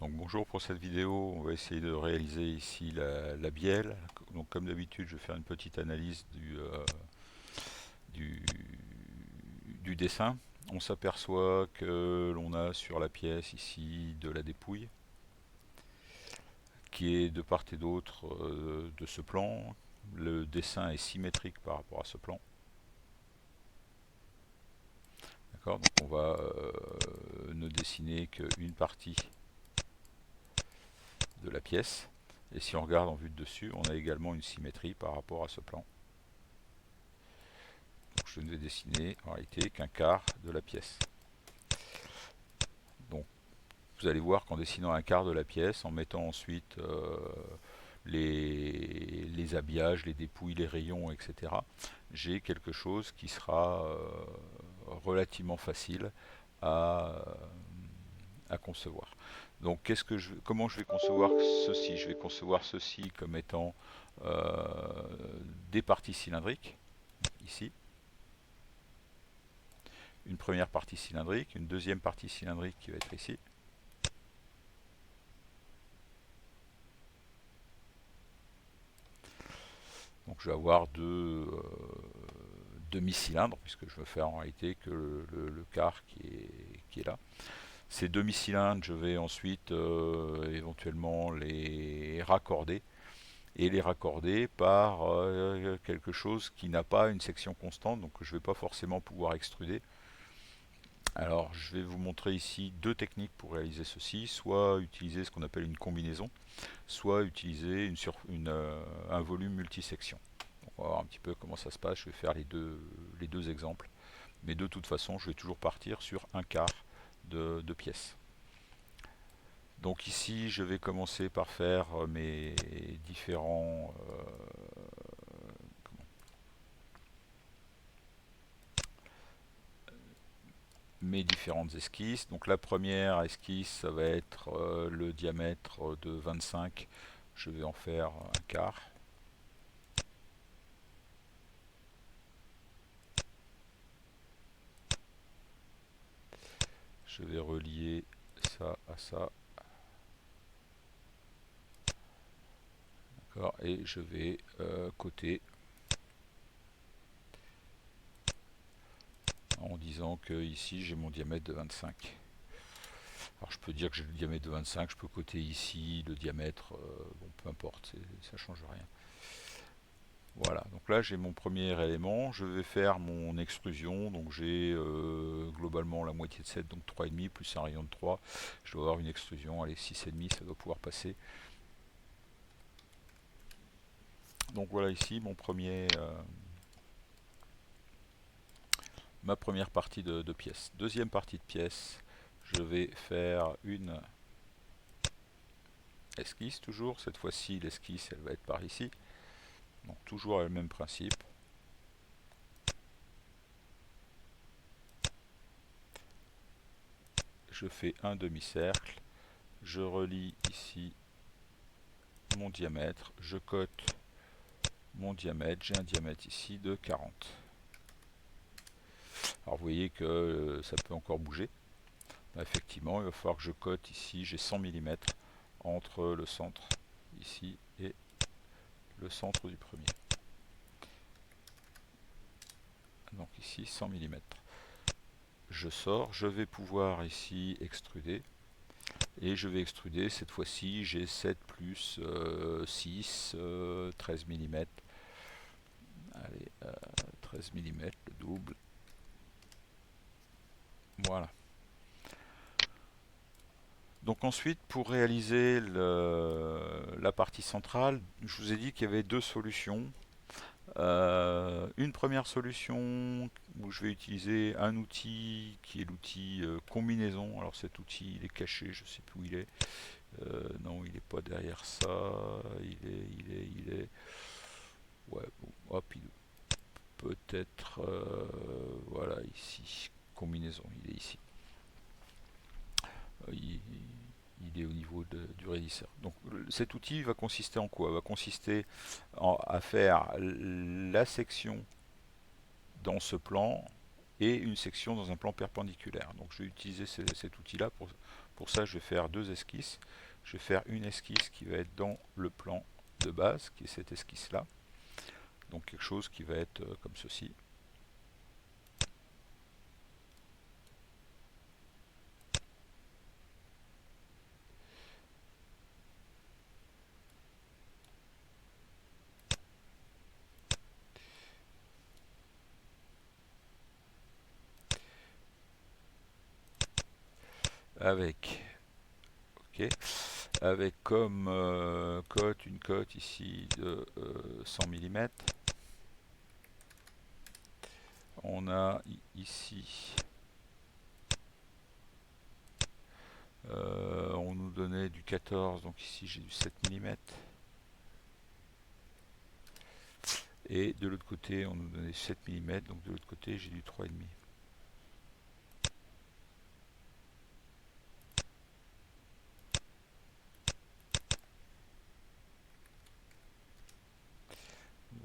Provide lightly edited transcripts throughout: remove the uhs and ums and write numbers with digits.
Donc bonjour, pour cette vidéo, on va essayer de réaliser ici la bielle. Donc comme d'habitude, je vais faire une petite analyse du, du dessin. On s'aperçoit que l'on a sur la pièce ici de la dépouille qui est de part et d'autre de ce plan. Le dessin est symétrique par rapport à ce plan. D'accord. Donc on va ne dessiner qu'une partie de la pièce. Et si on regarde en vue de dessus, on a également une symétrie par rapport à ce plan. Donc je ne vais dessiner en réalité qu'un quart de la pièce. Donc vous allez voir qu'en dessinant un quart de la pièce, en mettant ensuite les habillages, les dépouilles, les rayons, etc., j'ai quelque chose qui sera relativement facile à, à concevoir. Donc comment je vais concevoir ceci? Je vais concevoir ceci comme étant des parties cylindriques, ici. Une première partie cylindrique, une deuxième partie cylindrique qui va être ici. Donc je vais avoir deux demi-cylindres, puisque je veux faire en réalité que le quart qui est là. Ces demi-cylindres, je vais ensuite éventuellement les raccorder, et les raccorder par quelque chose qui n'a pas une section constante, donc que je ne vais pas forcément pouvoir extruder. Alors je vais vous montrer ici deux techniques pour réaliser ceci, soit utiliser ce qu'on appelle une combinaison, soit utiliser un volume multisection. On va voir un petit peu comment ça se passe, je vais faire les deux exemples, mais de toute façon je vais toujours partir sur un quart de pièce. Donc ici je vais commencer par faire mes différentes esquisses. Donc la première esquisse, ça va être le diamètre de 25, je vais en faire un quart. Je vais relier ça à ça. Et je vais coter en disant que ici j'ai mon diamètre de 25. Alors je peux dire que j'ai le diamètre de 25, je peux coter ici le diamètre, bon peu importe, ça change rien. Voilà, donc là j'ai mon premier élément, je vais faire mon extrusion, donc j'ai globalement la moitié de 7, donc 3,5 plus un rayon de 3, je dois avoir une extrusion, allez 6,5, ça doit pouvoir passer. Donc voilà ici ma première partie de pièce. Deuxième partie de pièce, je vais faire une esquisse toujours, cette fois-ci l'esquisse elle va être par ici, donc toujours le même principe. Je fais un demi-cercle, je relie ici mon diamètre, je cote mon diamètre, j'ai un diamètre ici de 40. Alors vous voyez que ça peut encore bouger. Effectivement, il va falloir que je cote ici, j'ai 100 mm entre le centre ici et le centre du premier. Donc ici 100 mm. Je sors, je vais pouvoir ici extruder. Et je vais extruder, cette fois-ci j'ai 7 plus 6, 13 mm. Allez, 13 mm, le double. Voilà. Donc ensuite, pour réaliser la partie centrale, je vous ai dit qu'il y avait deux solutions. Une première solution où je vais utiliser un outil qui est l'outil combinaison. Alors cet outil il est caché, je ne sais plus où il est. Non, il n'est pas derrière ça. Il est. Ouais, bon, hop, peut-être. Voilà, ici. Combinaison, il est ici. Il est au niveau du régisseur. Donc cet outil va consister en quoi? Il va consister à faire la section dans ce plan et une section dans un plan perpendiculaire. Donc je vais utiliser cet outil-là pour pour ça, je vais faire deux esquisses. Je vais faire une esquisse qui va être dans le plan de base, qui est cette esquisse-là. Donc quelque chose qui va être comme ceci. Avec, ok, avec comme cote, une cote ici de 100 mm. On a ici, on nous donnait du 14, donc ici j'ai du 7 mm. Et de l'autre côté, on nous donnait 7 mm, donc de l'autre côté, j'ai du 3,5.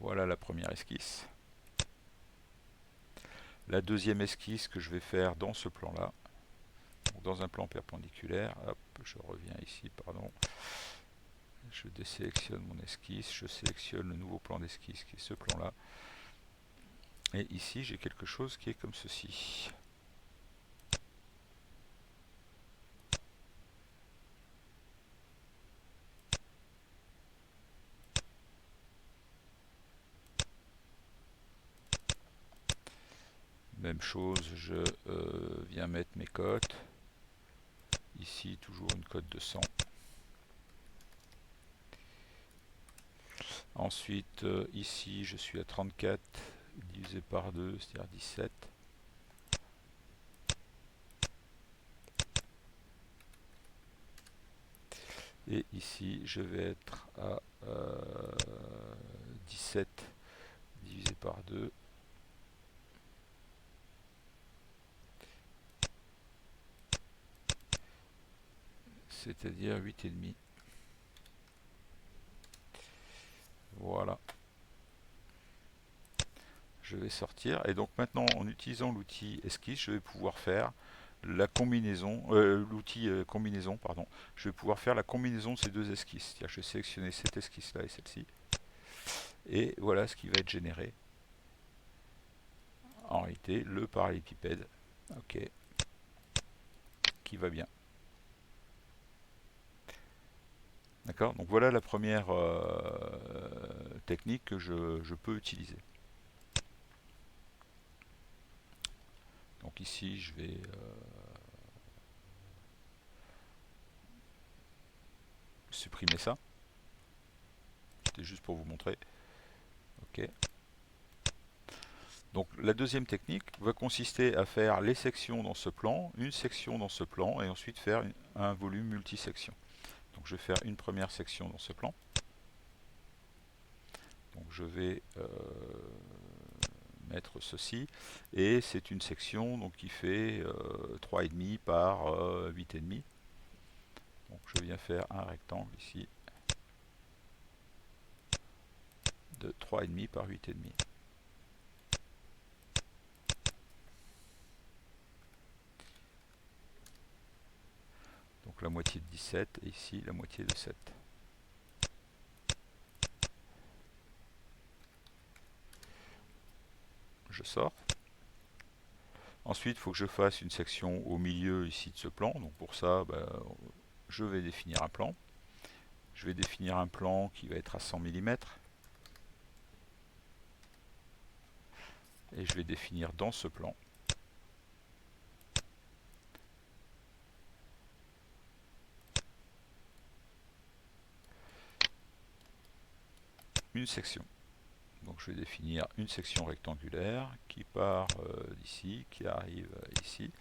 Voilà la première esquisse. La deuxième esquisse que je vais faire dans ce plan-là, dans un plan perpendiculaire, hop, je reviens ici, pardon. Je désélectionne mon esquisse, je sélectionne le nouveau plan d'esquisse qui est ce plan-là. Et ici, j'ai quelque chose qui est comme ceci. Même chose, je viens mettre mes cotes. Ici, toujours une cote de 100. Ensuite, ici, je suis à 34 divisé par 2, c'est-à-dire 17. Et ici, je vais être à 17 divisé par 2. C'est-à-dire 8,5. Voilà. Je vais sortir. Et donc maintenant, en utilisant l'outil esquisse, je vais pouvoir faire la combinaison, l'outil combinaison, pardon. Je vais pouvoir faire la combinaison de ces deux esquisses. C'est-à-dire que je vais sélectionner cette esquisse-là et celle-ci. Et voilà ce qui va être généré. En réalité, le parallélépipède, ok, qui va bien. D'accord. Donc voilà la première technique que je peux utiliser. Donc ici, je vais supprimer ça. C'était juste pour vous montrer. Ok. Donc la deuxième technique va consister à faire les sections dans ce plan, une section dans ce plan, et ensuite faire un volume multisection. Donc je vais faire une première section dans ce plan. Donc je vais mettre ceci, et c'est une section donc, qui fait 3,5 par 8,5. Donc je viens faire un rectangle ici de 3,5 par 8,5. Donc la moitié de 17 et ici la moitié de 7. Je sors. Ensuite, il faut que je fasse une section au milieu ici de ce plan. Donc pour ça, je vais définir un plan. Je vais définir un plan qui va être à 100 mm. Et je vais définir dans ce plan une section. Donc je vais définir une section rectangulaire qui part d'ici, qui arrive ici,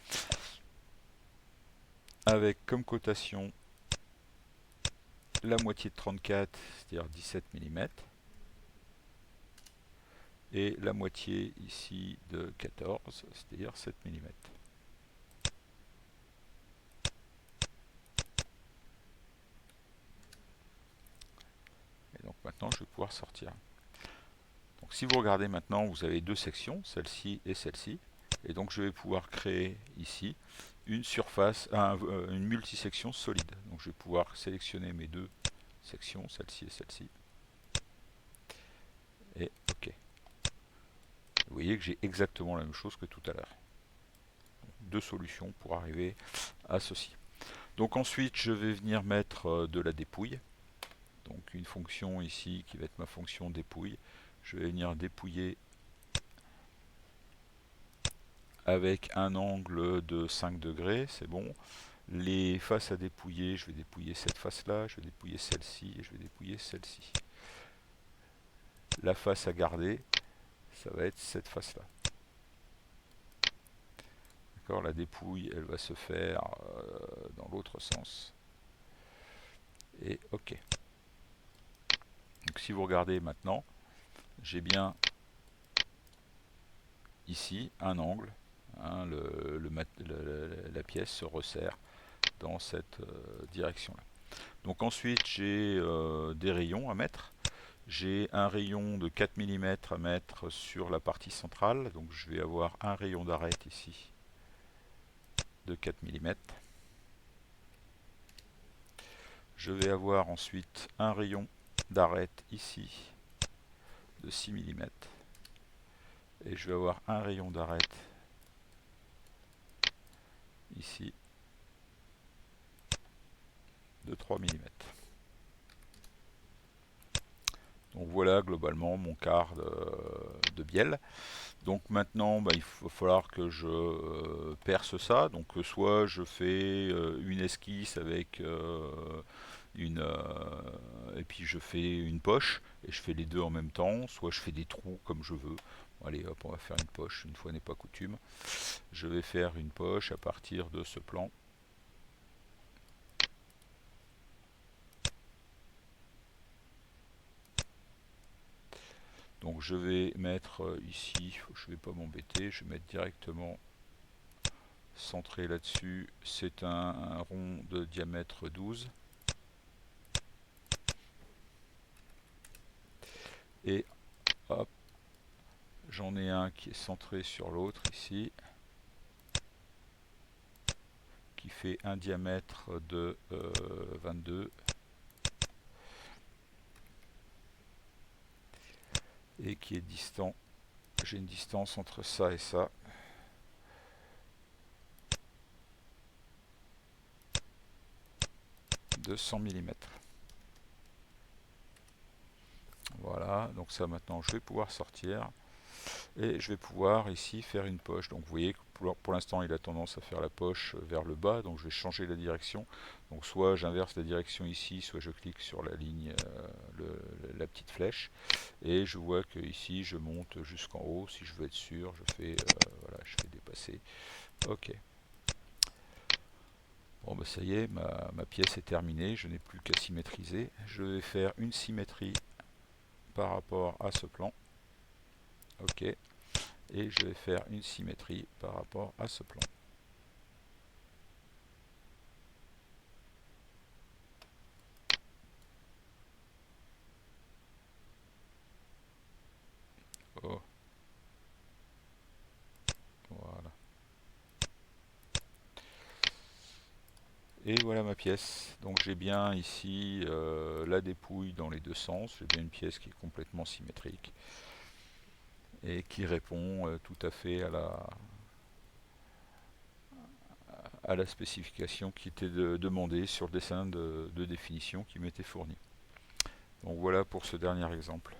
avec comme cotation la moitié de 34, c'est-à-dire 17 mm, et la moitié ici de 14, c'est-à-dire 7 mm. Et donc maintenant je vais pouvoir sortir. Donc si vous regardez maintenant, vous avez deux sections, celle-ci et celle-ci. Et donc je vais pouvoir créer ici une surface, une multisection solide. Donc je vais pouvoir sélectionner mes deux sections, celle-ci et celle-ci. Et OK. Vous voyez que j'ai exactement la même chose que tout à l'heure. Deux solutions pour arriver à ceci. Donc ensuite, je vais venir mettre de la dépouille. Donc une fonction ici qui va être ma fonction dépouille. Je vais venir dépouiller avec un angle de 5 degrés, c'est bon. Les faces à dépouiller, je vais dépouiller cette face-là, je vais dépouiller celle-ci et je vais dépouiller celle-ci. La face à garder, ça va être cette face-là. D'accord, la dépouille, elle va se faire dans l'autre sens. Et OK. Donc si vous regardez maintenant, j'ai bien ici un angle. Hein, la pièce se resserre dans cette direction-là. Donc ensuite, j'ai des rayons à mettre. J'ai un rayon de 4 mm à mettre sur la partie centrale. Donc je vais avoir un rayon d'arête ici de 4 mm. Je vais avoir ensuite un rayon d'arête ici de 6 mm. Et je vais avoir un rayon d'arête ici de 3 mm. Donc voilà globalement mon quart de bielle. Donc maintenant, il va falloir que je perce ça. Donc soit je fais une esquisse avec et puis je fais une poche et je fais les deux en même temps. Soit je fais des trous comme je veux. Bon, allez, hop, on va faire une poche. Une fois n'est pas coutume. Je vais faire une poche à partir de ce plan. Donc je vais mettre ici, je ne vais pas m'embêter, je vais mettre directement centré là-dessus. C'est un rond de diamètre 12. Et hop, j'en ai un qui est centré sur l'autre ici, qui fait un diamètre de 22. Et qui est distant. J'ai une distance entre ça et ça. De 100 mm. Voilà, donc ça maintenant je vais pouvoir sortir. Et je vais pouvoir ici faire une poche. Donc vous voyez que pour l'instant il a tendance à faire la poche vers le bas, donc je vais changer la direction. Donc soit j'inverse la direction ici, soit je clique sur la ligne, la petite flèche, et je vois que ici je monte jusqu'en haut. Si je veux être sûr, je fais voilà, je fais dépasser. OK. Bon bah ça y est, ma pièce est terminée, je n'ai plus qu'à symétriser. Je vais faire une symétrie par rapport à ce plan. OK. Et je vais faire une symétrie par rapport à ce plan. Oh. Voilà. Et voilà ma pièce. Donc j'ai bien ici la dépouille dans les deux sens. J'ai bien une pièce qui est complètement symétrique et qui répond tout à fait à la spécification qui était demandée sur le dessin de définition qui m'était fourni. Donc voilà pour ce dernier exemple.